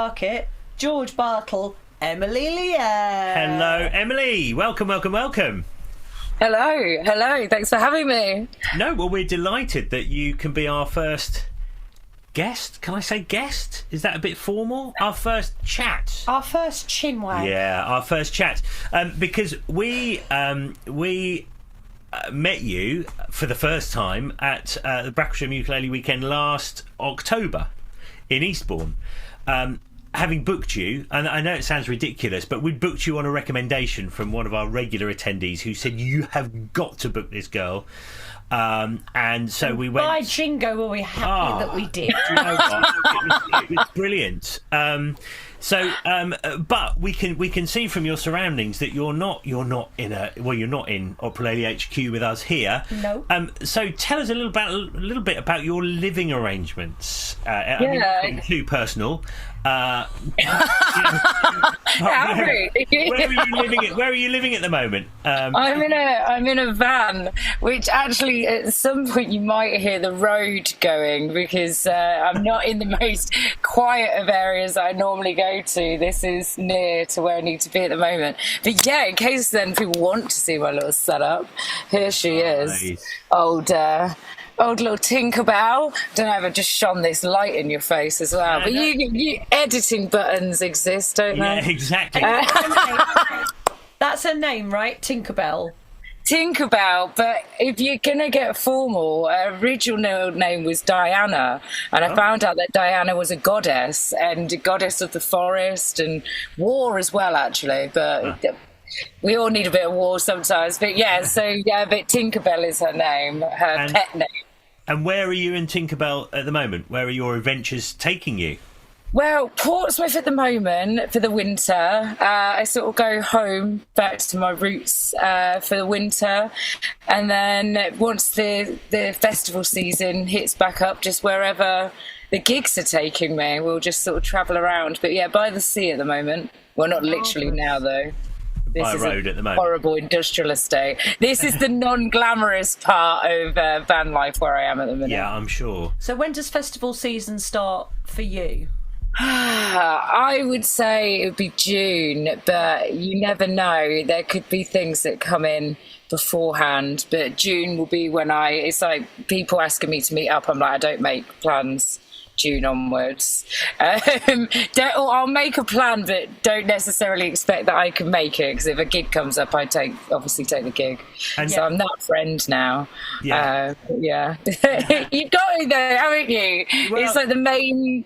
Parkett, George Bartle, Emilie Lierre. Hello, Emily. Welcome. Hello. Thanks for having me. No, well, we're delighted that you can be our first guest. Can I say guest? Is that a bit formal? Our first chat. Our first chinwag. Yeah, our first chat. Because we met you for the first time at the Bracklesham Ukulele Weekend last October in Eastbourne. Having booked you, and I know it sounds ridiculous, but we booked you on a recommendation from one of our regular attendees who said, you have got to book this girl. And so we went. By jingo, were we happy that we did? Do you know what? It was brilliant. But we can see from your surroundings that you're not in Opera-lele HQ with us here. No. So tell us a little bit about your living arrangements. Yeah. I mean, not too personal. Where are you living at the moment? I'm in a van, which actually at some point you might hear the road going because I'm not in the most quiet of areas that I normally go to. This is near to where I need to be at the moment. But yeah, in case then people want to see my little setup, here she is. Nice. Old little Tinkerbell. Don't know if I just shone this light in your face as well. But you editing buttons exist, don't they? Yeah, exactly. That's her name, right? Tinkerbell. Tinkerbell, but if you're gonna get formal, her original name was Diana, and I found out that Diana was a goddess, and a goddess of the forest and war as well, actually. But we all need a bit of war sometimes. But but Tinkerbell is her name, her pet name. And where are you in Tinkerbell at the moment? Where are your adventures taking you? Well, Portsmouth at the moment for the winter. I sort of go home back to my roots for the winter, and then once the festival season hits back up, just wherever the gigs are taking me, we'll just sort of travel around. But yeah, by the sea at the moment. Well, not literally now though. This is road a at the moment. Horrible industrial estate. This is the non-glamorous part of van life where I am at the minute. Yeah, I'm sure. So when does festival season start for you? I would say it would be June, but you never know. There could be things that come in beforehand, but June will be when it's like people asking me to meet up. I'm like, I don't make plans June onwards. I'll make a plan, but don't necessarily expect that I can make it, because if a gig comes up, I obviously take the gig. And so I'm that friend now. Yeah. You've got it though, haven't you? Well, it's like the main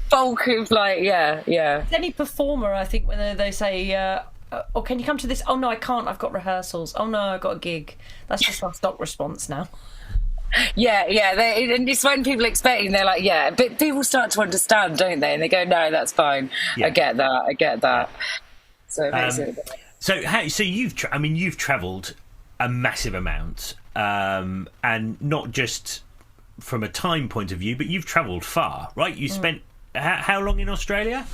bulk of Any performer, I think, when they say oh, can you come to this? Oh no, I can't, I've got rehearsals. Oh no, I've got a gig. That's just our stock response now. And it's when people expecting, they're like, but people start to understand, don't they? And they go, no, that's fine. I get that. So it makes it. So you've travelled a massive amount, and not just from a time point of view, but you've travelled far, right? You spent how long in Australia?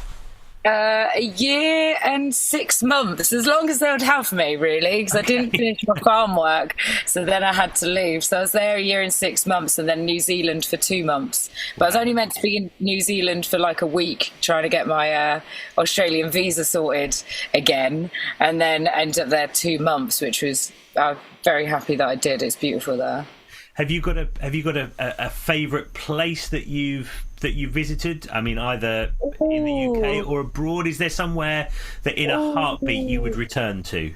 A year and 6 months, as long as they would have me, really, because I didn't finish my farm work, so then I had to leave. So I was there a year and 6 months, and then New Zealand for 2 months. But I was only meant to be in New Zealand for like a week, trying to get my Australian visa sorted again, and then ended up there 2 months, which was very happy that I did. It's beautiful there. Have you got a favourite place that you've visited? I mean, either in the UK or abroad. Is there somewhere that in a heartbeat you would return to?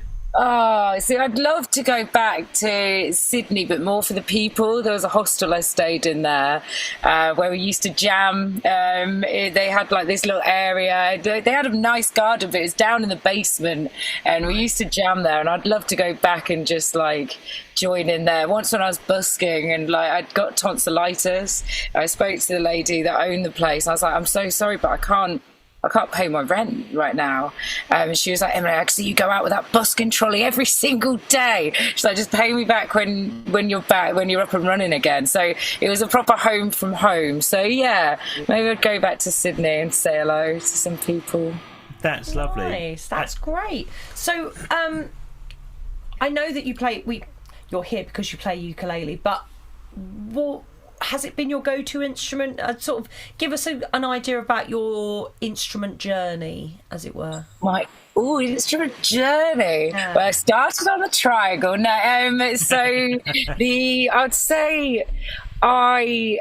See, I'd love to go back to Sydney, but more for the people. There was a hostel I stayed in there where we used to jam. They had like this little area. They had a nice garden, but it was down in the basement, and we used to jam there. And I'd love to go back and just like join in there. Once when I was busking and like I'd got tonsillitis, I spoke to the lady that owned the place. I was like, I'm so sorry, but I can't pay my rent right now. She was like, Emily, I can see you go out with that busking trolley every single day. She's like, just pay me back when you're back, when you're up and running again. So it was a proper home from home. So yeah, maybe I'd go back to Sydney and say hello to some people. That's lovely. Nice. That's great. So I know that you play. You're here because you play ukulele, but has it been your go-to instrument? Sort of give us an idea about your instrument journey, as it were. My instrument journey. Yeah. Well, I started on the triangle. No, so I'd say I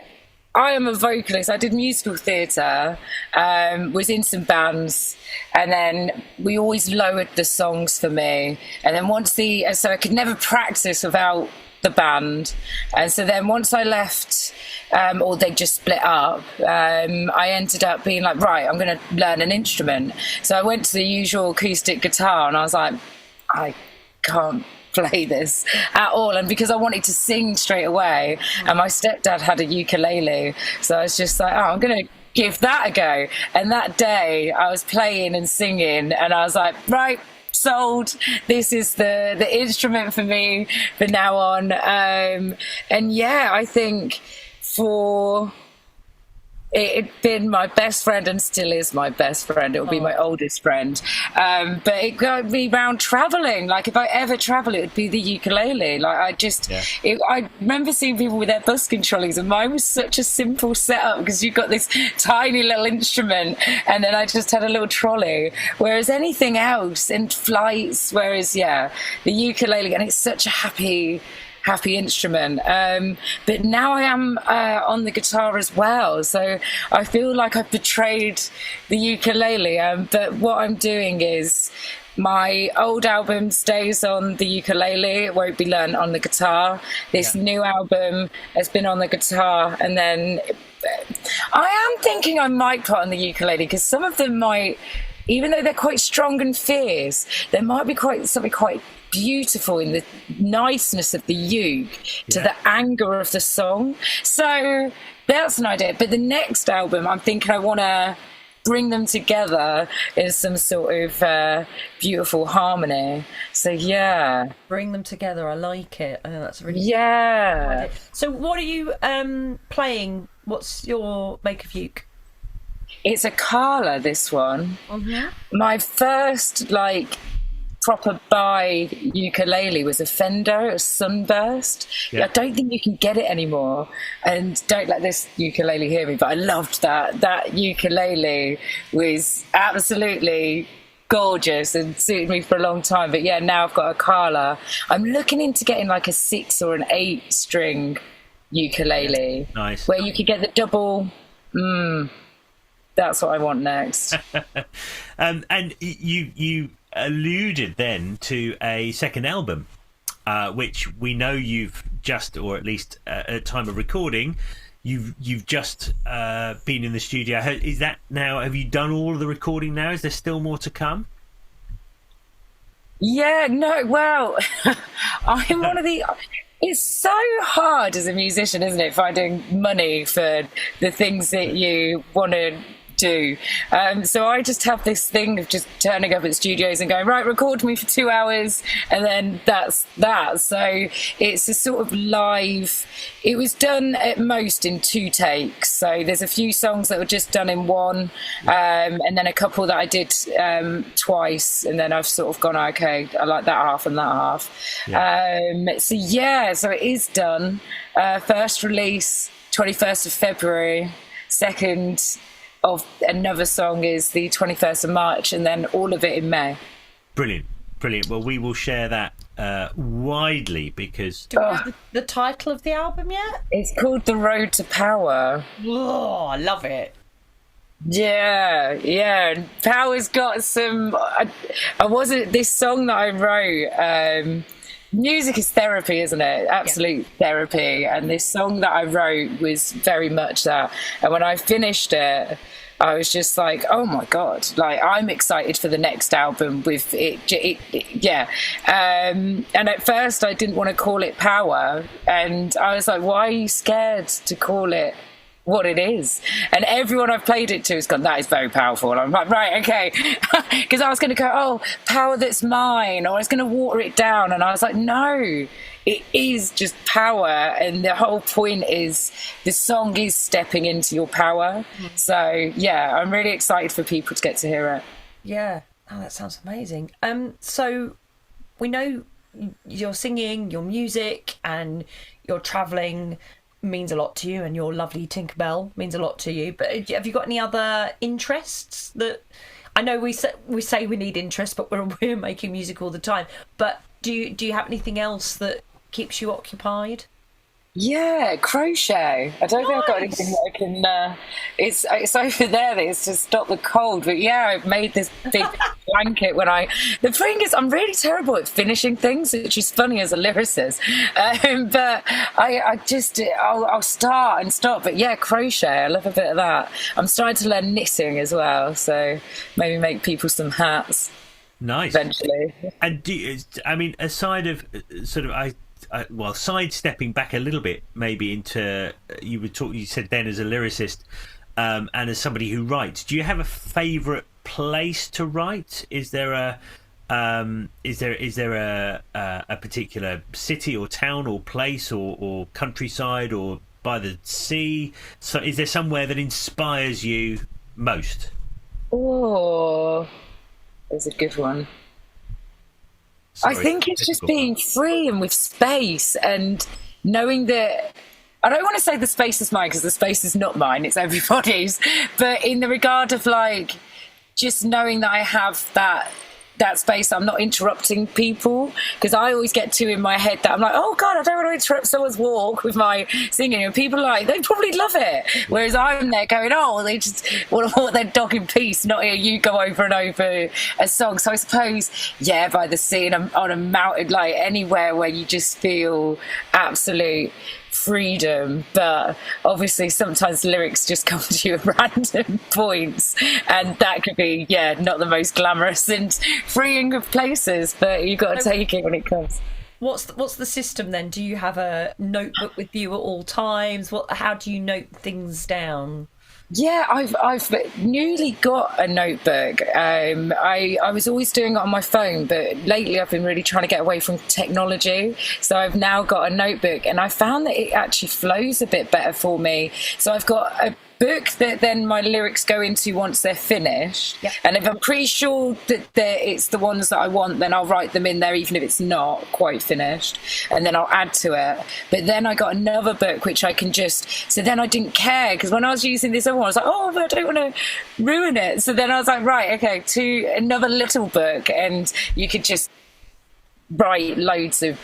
am a vocalist. I did musical theatre, was in some bands, and then we always lowered the songs for me. And then so I could never practice without the band. And so then once I left, or they just split up, I ended up being like, right, I'm going to learn an instrument. So I went to the usual acoustic guitar, and I was like, I can't play this at all. And because I wanted to sing straight away, and my stepdad had a ukulele, so I was just like, I'm going to give that a go. And that day I was playing and singing, and I was like, right, sold. This is the instrument for me from now on. And yeah, I think it'd been my best friend, and still is my best friend. It will be my oldest friend. But it got me round travelling. Like, if I ever travel, it would be the ukulele. Like, I remember seeing people with their busking trolleys, and mine was such a simple setup because you've got this tiny little instrument, and then I just had a little trolley. Whereas anything else, and flights, the ukulele, and it's such a happy instrument. But now I am on the guitar as well, so I feel like I've betrayed the ukulele. But what I'm doing is, my old album stays on the ukulele, it won't be learned on the guitar. This new album has been on the guitar, and then I am thinking I might put on the ukulele, because some of them might, even though they're quite strong and fierce, there might be something quite beautiful in the niceness of the uke to the anger of the song. So that's an idea. But the next album, I'm thinking I want to bring them together in some sort of beautiful harmony. So yeah, bring them together. I like it. I think that's a really yeah. idea. So what are you playing? What's your make of uke? It's a Kala, this one. Mm-hmm. My first proper buy ukulele was a Fender, a Sunburst. I don't think you can get it anymore, and don't let this ukulele hear me, but I loved that ukulele was absolutely gorgeous and suited me for a long time. But yeah, now I've got a Kala. I'm looking into getting like a 6 or an 8 string ukulele. Nice. Where you could get the double. That's what I want next. And you alluded then to a second album, which we know you've just, or at least at time of recording, you've just been in the studio. Is that now? Have you done all of the recording now? Is there still more to come? Yeah, no. Well, I'm one of the. It's so hard as a musician, isn't it, finding money for the things that you want to do. So I just have this thing of just turning up at studios and going, right, record me for 2 hours, and then that's that. So it's a sort of live. It was done at most in 2 takes. So there's a few songs that were just done in 1, and then a couple that I did twice, and then I've sort of gone, okay, I like that half and that half. So it is done. First release 21st of February, second of another song is the 21st of March, and then all of it in May. Brilliant. Well, we will share that widely, because... Do we have the title of the album yet? It's called The Road to Power. Oh, I love it. Yeah. Power's got some... I wasn't... This song that I wrote... music is therapy, isn't it? Absolute therapy. And this song that I wrote was very much that. And when I finished it, I was just like, oh my God, like, I'm excited for the next album with it. And at first I didn't want to call it Power. And I was like, why are you scared to call it what it is? And everyone I've played it to has gone, that is very powerful. And I'm like, right, okay. Because I was going to go, oh, power that's mine, or I was going to water it down. And I was like, no, it is just power. And the whole point is the song is stepping into your power. So yeah, I'm really excited for people to get to hear it. Yeah. Oh, that sounds amazing. So we know you're singing, your music, and you're traveling means a lot to you, and your lovely Tinkerbell means a lot to you. But have you got any other interests that? I know we say we need interest, but we're making music all the time. But do you have anything else that keeps you occupied? Yeah, crochet. I don't think I've got anything that I can. It's over there. That it's to stop the cold. But yeah, I've made this big blanket. The thing is, I'm really terrible at finishing things, which is funny as a lyricist. But I'll start and stop. But yeah, crochet. I love a bit of that. I'm starting to learn knitting as well. So maybe make people some hats. Nice. Eventually. And aside of sidestepping back a little bit, maybe into you said then as a lyricist, and as somebody who writes, do you have a favourite place to write? Is there a particular city or town or place or countryside or by the sea? So is there somewhere that inspires you most? Oh, that's a good one. Sorry, I think it's just being free and with space, and knowing that I don't want to say the space is mine, because the space is not mine, it's everybody's, but in the regard of just knowing that I have that space, I'm not interrupting people, because I always get too in my head that I'm like, oh God, I don't want to interrupt someone's walk with my singing, and people they probably love it, whereas I'm there going, oh, they just want to walk their dog in peace, not hear you go over and over a song. So I suppose, yeah, by the sea, and on a mountain, anywhere where you just feel absolute freedom. But obviously sometimes lyrics just come to you at random points, and that could be not the most glamorous and freeing of places, but you've got to take it when it comes. What's the system then? Do you have a notebook with you at all times? How do you note things down? Yeah, I've newly got a notebook. I was always doing it on my phone, but lately I've been really trying to get away from technology. So I've now got a notebook, and I found that it actually flows a bit better for me. So I've got a book that then my lyrics go into once they're finished. Yep. And if I'm pretty sure that it's the ones that I want, then I'll write them in there, even if it's not quite finished, and then I'll add to it. But then I got another book which I can so then I didn't care, because when I was using this other one, I was like, oh, but I don't want to ruin it. So then I was like, right, okay, to another little book, and you could just write loads of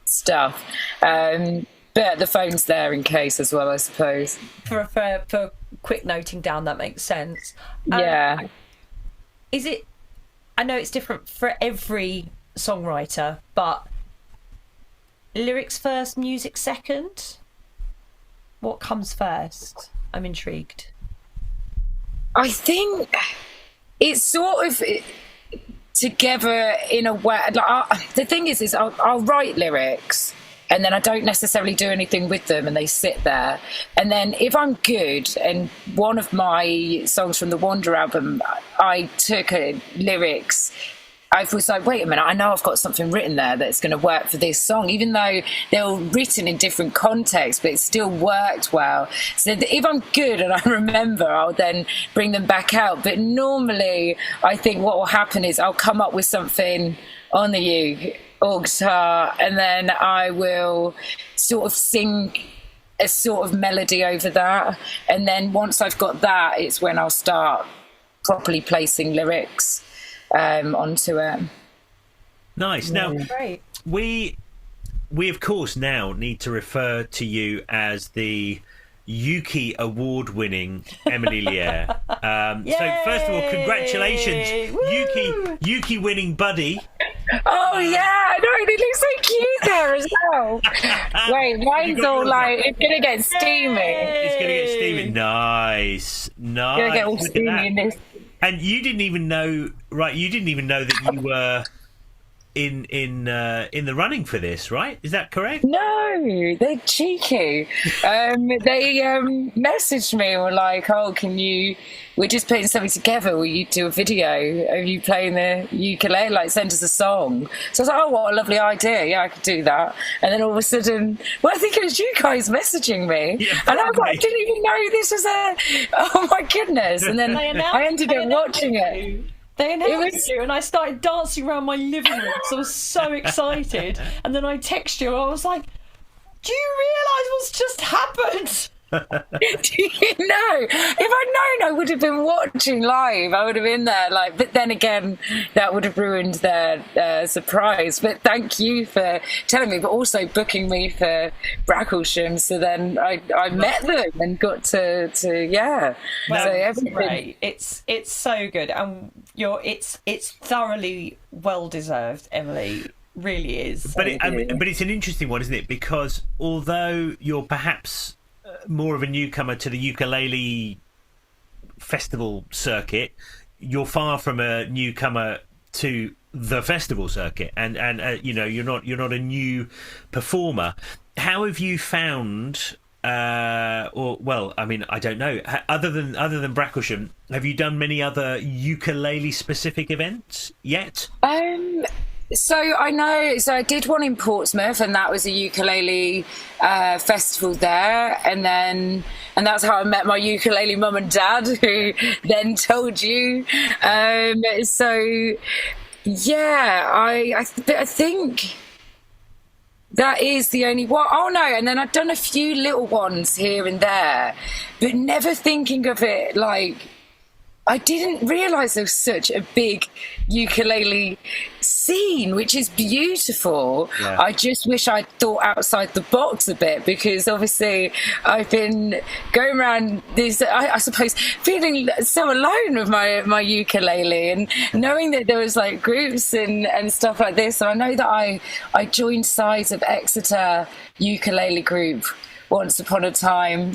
stuff. But the phone's there in case as well, I suppose. For quick noting down, that makes sense. Yeah. Is it? I know it's different for every songwriter, but lyrics first, music second? What comes first? I'm intrigued. I think it's sort of together in a way. The thing is I'll write lyrics, and then I don't necessarily do anything with them, and they sit there. And then if I'm good, and one of my songs from the Wander album, I took lyrics, I was like, wait a minute, I know I've got something written there that's going to work for this song, even though they were written in different contexts, but it still worked well. So if I'm good and I remember, I'll then bring them back out. But normally, I think what will happen is I'll come up with something on the uke or guitar, and then I will sort of sing a sort of melody over that. And then once I've got that, it's when I'll start properly placing lyrics onto it. Nice. Now, great. We of course now need to refer to you as the Uke award-winning Emilie Lierre. So first of all, congratulations, Uke winning buddy. Oh yeah, no, it looks so cute there as well. Wait, mine's all it's gonna get steamy. It's gonna get steamy. Nice. It's gonna get all steamy in this. And you didn't even know, right? You didn't even know that you were in the running for this, right? Is that correct? No, they're cheeky. They messaged me and were like, "Oh, we're just putting something together. Will you do a video of you playing the ukulele? Send us a song." So I was like, "Oh, what a lovely idea! Yeah, I could do that." And then all of a sudden, I think it was you guys messaging me, and I was like, "I didn't even know this was oh my goodness!" And then I ended up watching it. They announced you, and I started dancing around my living room because I was so excited. And then I texted you, and I was like, "Do you realise what's just happened?" Do you know? If I'd known, I would have been watching live. I would have been there. But then again, that would have ruined their surprise. But thank you for telling me, but also booking me for Bracklesham. So then I met them and got to yeah. Well, so everything. Great. It's so good, and it's thoroughly well deserved, Emilie. Really is. But it's an interesting one, isn't it? Because although you're perhaps more of a newcomer to the ukulele festival circuit, you're far from a newcomer to the festival circuit, and you're not a new performer. How have you found? I don't know. Other than Bracklesham, have you done many other ukulele specific events yet? So I did one in Portsmouth, and that was a ukulele festival there, and that's how I met my ukulele mum and dad, who then told you. So yeah, I think that is the only one. Oh no, and then I've done a few little ones here and there, but never thinking of it like. I didn't realise there was such a big ukulele scene, which is beautiful. Yeah. I just wish I'd thought outside the box a bit, because obviously I've been going around this, I suppose, feeling so alone with my ukulele, and knowing that there was like groups and stuff like this. And I know that I joined sides of Exeter ukulele group once upon a time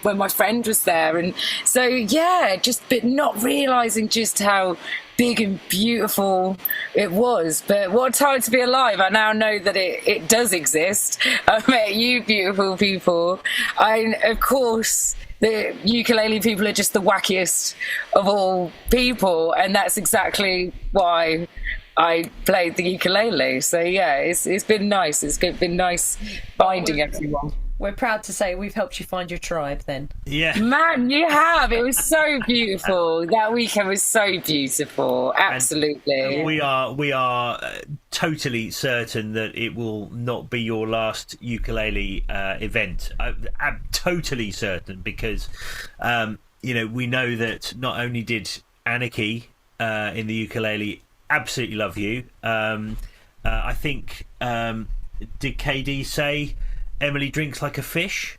when my friend was there, and so yeah, but not realising just how big and beautiful it was. But what a time to be alive. I now know that it does exist. I met you beautiful people. Of course the ukulele people are just the wackiest of all people, and that's exactly why I played the ukulele. So yeah, it's been nice. It's been nice finding everyone. We're proud to say we've helped you find your tribe then. Yeah. Man, you have. It was so beautiful. That weekend was so beautiful. Absolutely. And we are totally certain that it will not be your last ukulele event. I'm totally certain, because we know that not only did Anarchy in the ukulele absolutely love you, I think did KD say Emilie drinks like a fish?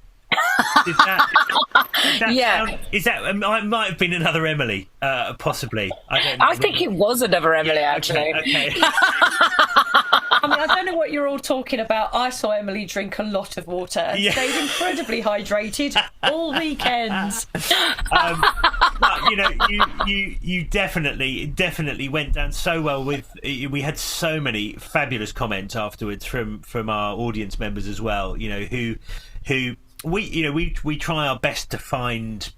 Yeah. Is that? It might have been another Emilie, possibly. I think it was another Emilie, actually. Okay. I mean, I don't know what you're all talking about. I saw Emilie drink a lot of water and stayed incredibly hydrated all weekends. But you definitely went down so well with. We had so many fabulous comments afterwards from our audience members as well. Who we try our best to find.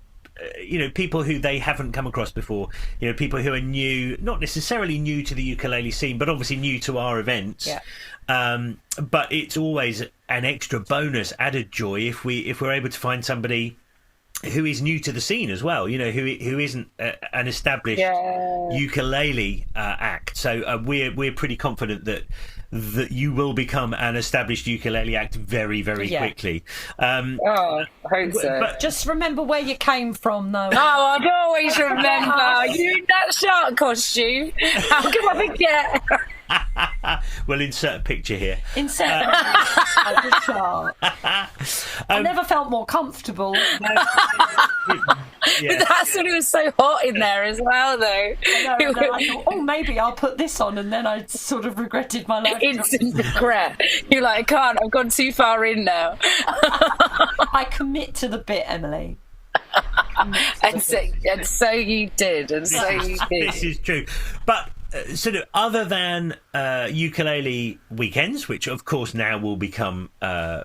People who they haven't come across before, people who are new, not necessarily new to the ukulele scene, but obviously new to our events. Yeah. But it's always an extra bonus, added joy if we're able to find somebody who is new to the scene as well, who isn't an established ukulele act. So we're pretty confident that you will become an established ukulele act very, very quickly. I hope so. But just remember where you came from, though. Oh, I'd always remember. You in that shark costume. How can I forget? We'll insert a picture here. Insert a shark. I never felt more comfortable. But that's when it was so hot in there as well, though. I thought, maybe I'll put this on, and then I sort of regretted my life. Instant regret. You're like, I can't. I've gone too far in now. I commit to the bit, Emilie. And so you did. This is true. But sort of other than ukulele weekends, which of course now will become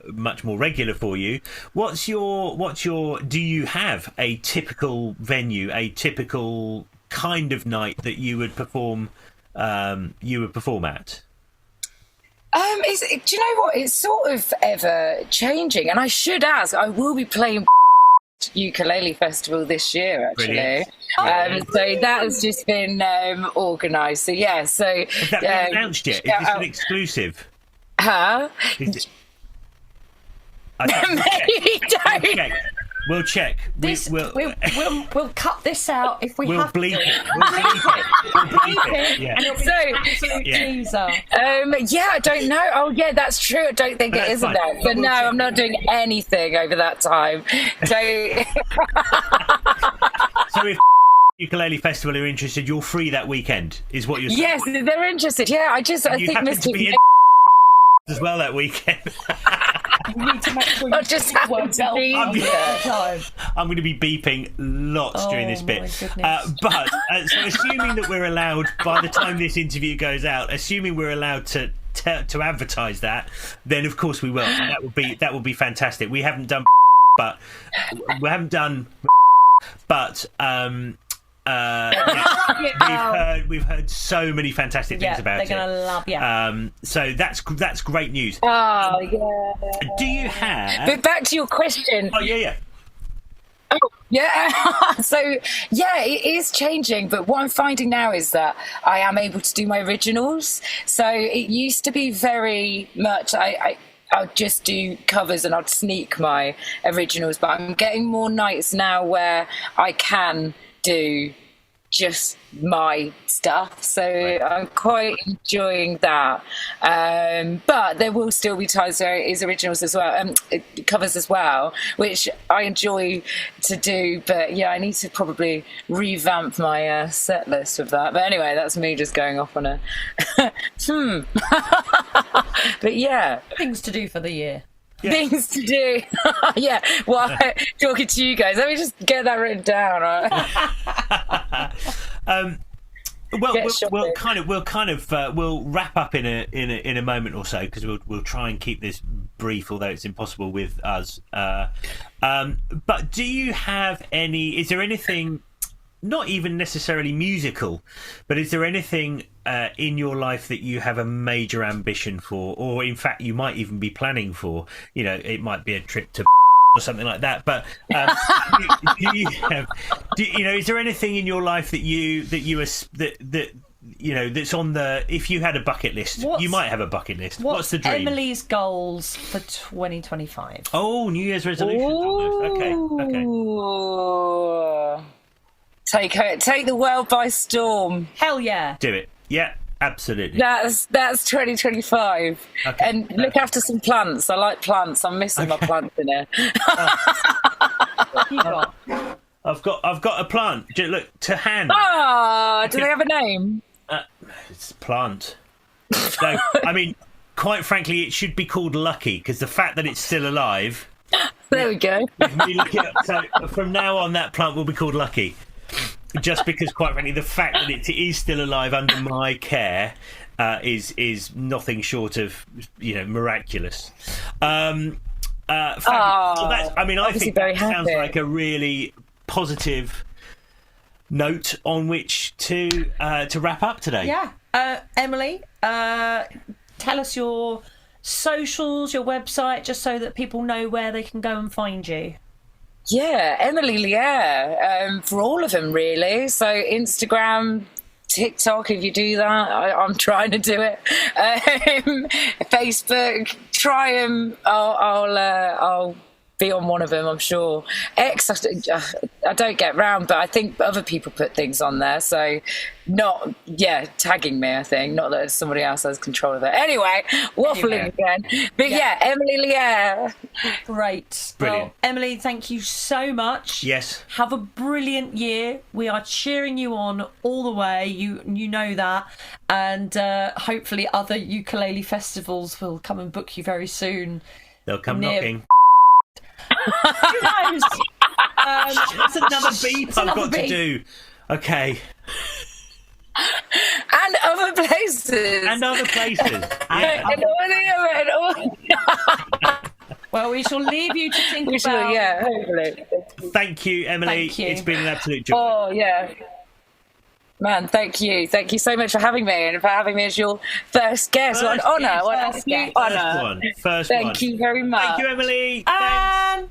much more regular for you, what's your do you have a typical venue, a typical kind of night that you would perform at? Do you know what? It's sort of ever changing, and I should ask. I will be playing ukulele festival this year, actually. So that has just been organised. So yeah. So has that been announced yet? Is this an exclusive? Huh? Maybe don't. We'll check. We'll cut this out if we We'll have bleep to. it. We'll bleep it. We'll bleep it. Yeah. And it'll be an absolute teaser. Yeah, I don't know. Oh, yeah, that's true. I don't think it is fine. enough. But We'll no, check I'm not doing anything over that time. So, So if Ukulele Festival are interested, you're free that weekend, is what you're saying? yes, they're interested. Yeah, I You think happen Misty to be in as well that weekend. You need to make sure you I just happen to be all the time. I'm going to be beeping lots during this bit. my goodness. But so assuming that we're allowed, by the time this interview goes out, assuming we're allowed to advertise that, then of course we will. And that would be fantastic. We haven't done, but we've heard so many fantastic things about it. They're gonna love so that's great news. Oh, yeah. Do you have? But back to your question. Oh yeah. Oh, yeah. So, yeah, it is changing. But what I'm finding now is that I am able to do my originals. So it used to be very much I'd just do covers and I'd sneak my originals. But I'm getting more nights now where I can do just my stuff, so I'm quite enjoying that. But there will still be times where it is originals as well, covers as well, which I enjoy to do. But yeah, I need to probably revamp my set list of that. But anyway, that's me just going off on a But yeah, things to do for the year. Yeah. Things to do. Yeah, well, talking to you guys, let me just get that written down. Right? We'll wrap up in a moment or so, because we'll try and keep this brief, although it's impossible with us. But do you have any? Is there anything? Not even necessarily musical, but is there anything in your life that you have a major ambition for, or in fact you might even be planning for? You know, it might be a trip to or something like that. But is there anything in your life that's on the? If you had a bucket list, you might have a bucket list. What's the dream? Emilie's goals for 2025? Oh, New Year's resolutions. Okay. Take the world by storm. Hell yeah. Do it. Yeah, absolutely. That's 2025. Okay. And look after some plants. I like plants. I'm missing my plants in here. What you got? I've got a plant. Look, to hand. Oh, do they have a name? It's a plant. So, I mean, quite frankly, it should be called Lucky, because the fact that it's still alive. There we go. So from now on, that plant will be called Lucky. Just because, quite frankly, the fact that it is still alive under my care is nothing short of miraculous. I think that sounds like a really positive note on which to wrap up today. Yeah, Emilie, tell us your socials, your website, just so that people know where they can go and find you. Yeah, Emilie Lierre, for all of them, really. So Instagram, TikTok, if you do that, I'm trying to do it. Facebook, try them. I'll be on one of them, I'm sure. X, I don't get round, but I think other people put things on there. So tagging me, I think. Not that somebody else has control of it. Anyway, waffling again. But yeah, Emilie Lierre. Great. Brilliant. Well, Emilie, thank you so much. Yes. Have a brilliant year. We are cheering you on all the way. You know that. And hopefully other ukulele festivals will come and book you very soon. They'll come knocking. Who knows? That's another beep I've got to do. Okay. And other places. Yeah. Well, we shall leave you to think about. Yeah, hopefully. Thank you, Emilie. Thank you. It's been an absolute joy. Oh, yeah. Man, thank you. Thank you so much for having me and for having me as your first guest. What an honour. First one. Thank you very much. Thank you, Emilie. And